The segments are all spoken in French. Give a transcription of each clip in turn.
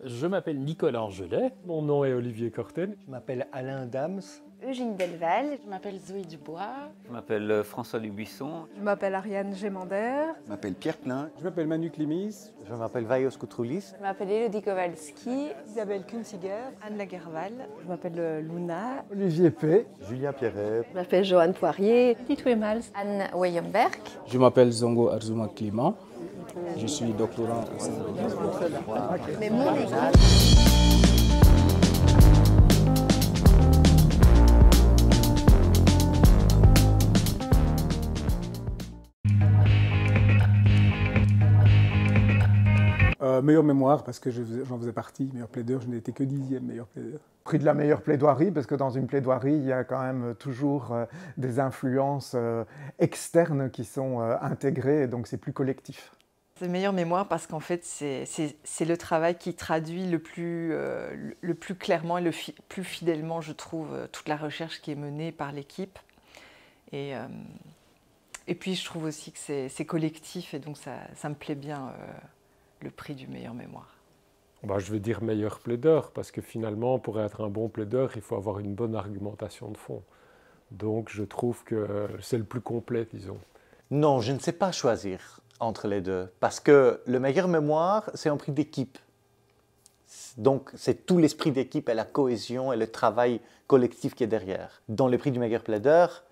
Je m'appelle Nicolas Angelet, mon nom est Olivier Corten. Je m'appelle Alain Dams. Eugénie Delval. Je m'appelle Zoé Dubois. Je m'appelle François Dubuisson. Je m'appelle Ariane Gémander. Je m'appelle Pierre Klein. Je m'appelle Manu Klimis. Je m'appelle Vaios Koutroulis. Je m'appelle Elodie Kowalski. Isabelle Kunziger. Anne Lagerval. Je m'appelle Luna. Olivier P. Julien Pierret. Je m'appelle Joanne Poirier. Tite Wemals. Anne Weyenberg. Je m'appelle Zongo Arzouma Clément. Je suis doctorant au sein de Mais mon équipe. Meilleure mémoire, parce que j'en faisais partie. Meilleur plaideur, je n'étais que 10e meilleur plaideur. Prix de la meilleure plaidoirie, parce que dans une plaidoirie, il y a quand même toujours des influences externes qui sont intégrées, et donc c'est plus collectif. C'est meilleure mémoire parce qu'en fait, c'est le travail qui traduit le plus clairement et le plus fidèlement, je trouve, toute la recherche qui est menée par l'équipe. Et puis, je trouve aussi que c'est collectif, et donc ça me plaît bien, le prix du meilleur mémoire. Je vais dire meilleur plaideur, parce que finalement, pour être un bon plaideur, il faut avoir une bonne argumentation de fond. Donc, je trouve que c'est le plus complet, disons. Non, je ne sais pas choisir entre les deux, parce que le meilleur mémoire, c'est un prix d'équipe. Donc, c'est tout l'esprit d'équipe et la cohésion et le travail collectif qui est derrière. Dans le prix du meilleur plaideur,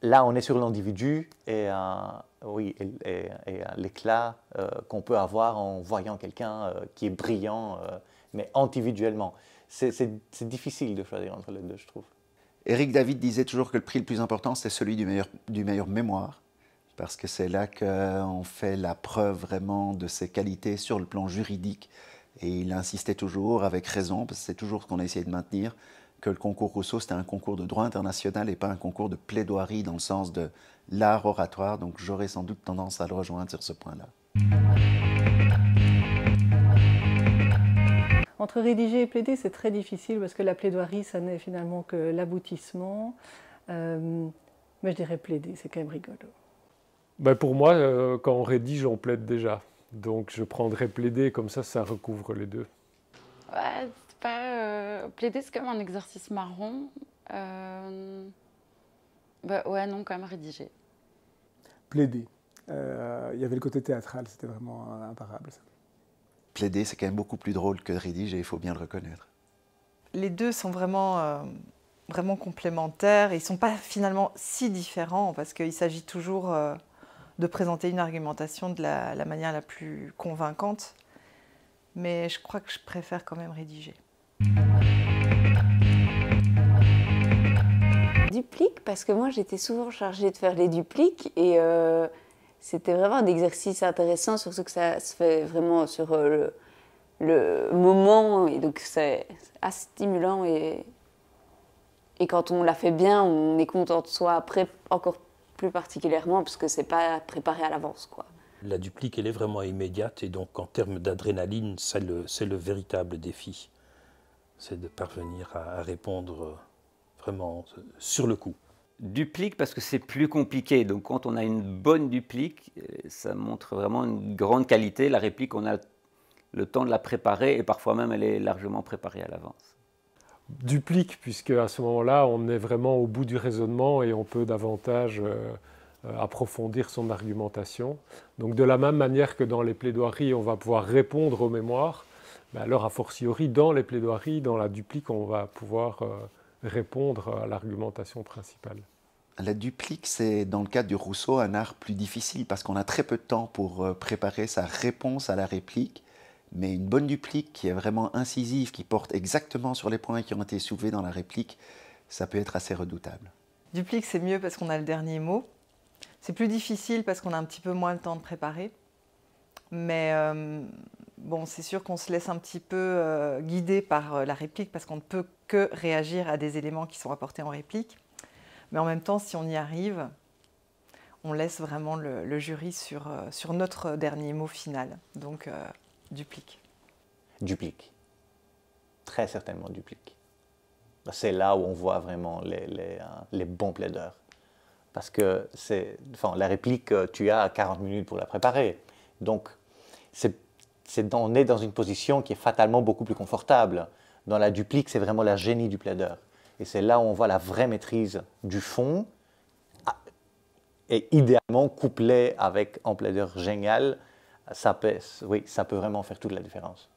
là, on est sur l'individu et l'éclat qu'on peut avoir en voyant quelqu'un qui est brillant, mais individuellement. C'est difficile de choisir entre les deux, je trouve. Éric David disait toujours que le prix le plus important, c'est celui du meilleur mémoire, parce que c'est là qu'on fait la preuve vraiment de ses qualités sur le plan juridique. Et il insistait toujours, avec raison, parce que c'est toujours ce qu'on a essayé de maintenir, que le concours Rousseau, c'était un concours de droit international et pas un concours de plaidoirie dans le sens de l'art oratoire. Donc j'aurais sans doute tendance à le rejoindre sur ce point-là. Entre rédiger et plaider, c'est très difficile parce que la plaidoirie, ça n'est finalement que l'aboutissement. Mais je dirais plaider, c'est quand même rigolo. Pour moi, quand on rédige, on plaide déjà. Donc je prendrais plaider, comme ça recouvre les deux. Ouais, plaider, c'est quand même un exercice marrant. Ouais, non, quand même rédiger. Plaider. Il y avait le côté théâtral, c'était vraiment imparable, ça. Plaider, c'est quand même beaucoup plus drôle que rédiger, il faut bien le reconnaître. Les deux sont vraiment complémentaires. Ils ne sont pas finalement si différents, parce qu'il s'agit toujours de présenter une argumentation de la manière la plus convaincante. Mais je crois que je préfère quand même rédiger. Duplique, parce que moi j'étais souvent chargée de faire les dupliques et c'était vraiment un exercice intéressant, surtout que ça se fait vraiment sur le moment, et donc c'est assez stimulant, et quand on l'a fait bien, on est content de soi après, encore plus particulièrement, parce que c'est pas préparé à l'avance, quoi. La duplique, elle est vraiment immédiate, et donc en termes d'adrénaline, c'est le véritable défi. C'est de parvenir à répondre vraiment sur le coup. Duplique parce que c'est plus compliqué. Donc quand on a une bonne duplique, ça montre vraiment une grande qualité. La réplique, on a le temps de la préparer, et parfois même elle est largement préparée à l'avance. Duplique, puisque à ce moment-là, on est vraiment au bout du raisonnement et on peut davantage approfondir son argumentation. Donc de la même manière que dans les plaidoiries, on va pouvoir répondre aux mémoires, alors a fortiori dans les plaidoiries, dans la duplique, on va pouvoir répondre à l'argumentation principale. La duplique, c'est dans le cadre du Rousseau un art plus difficile parce qu'on a très peu de temps pour préparer sa réponse à la réplique, mais une bonne duplique qui est vraiment incisive, qui porte exactement sur les points qui ont été soulevés dans la réplique, ça peut être assez redoutable. Duplique, c'est mieux parce qu'on a le dernier mot. C'est plus difficile parce qu'on a un petit peu moins le temps de préparer. Mais bon, c'est sûr qu'on se laisse un petit peu guider par la réplique parce qu'on ne peut que réagir à des éléments qui sont apportés en réplique. Mais en même temps, si on y arrive, on laisse vraiment le jury sur notre dernier mot final. Donc, duplique. Duplique. Très certainement duplique. C'est là où on voit vraiment les bons plaideurs. Parce que la réplique, tu as 40 minutes pour la préparer. Donc, on est dans une position qui est fatalement beaucoup plus confortable. Dans la duplique, c'est vraiment la génie du plaideur. Et c'est là où on voit la vraie maîtrise du fond, et idéalement couplé avec un plaideur génial, ça peut vraiment faire toute la différence.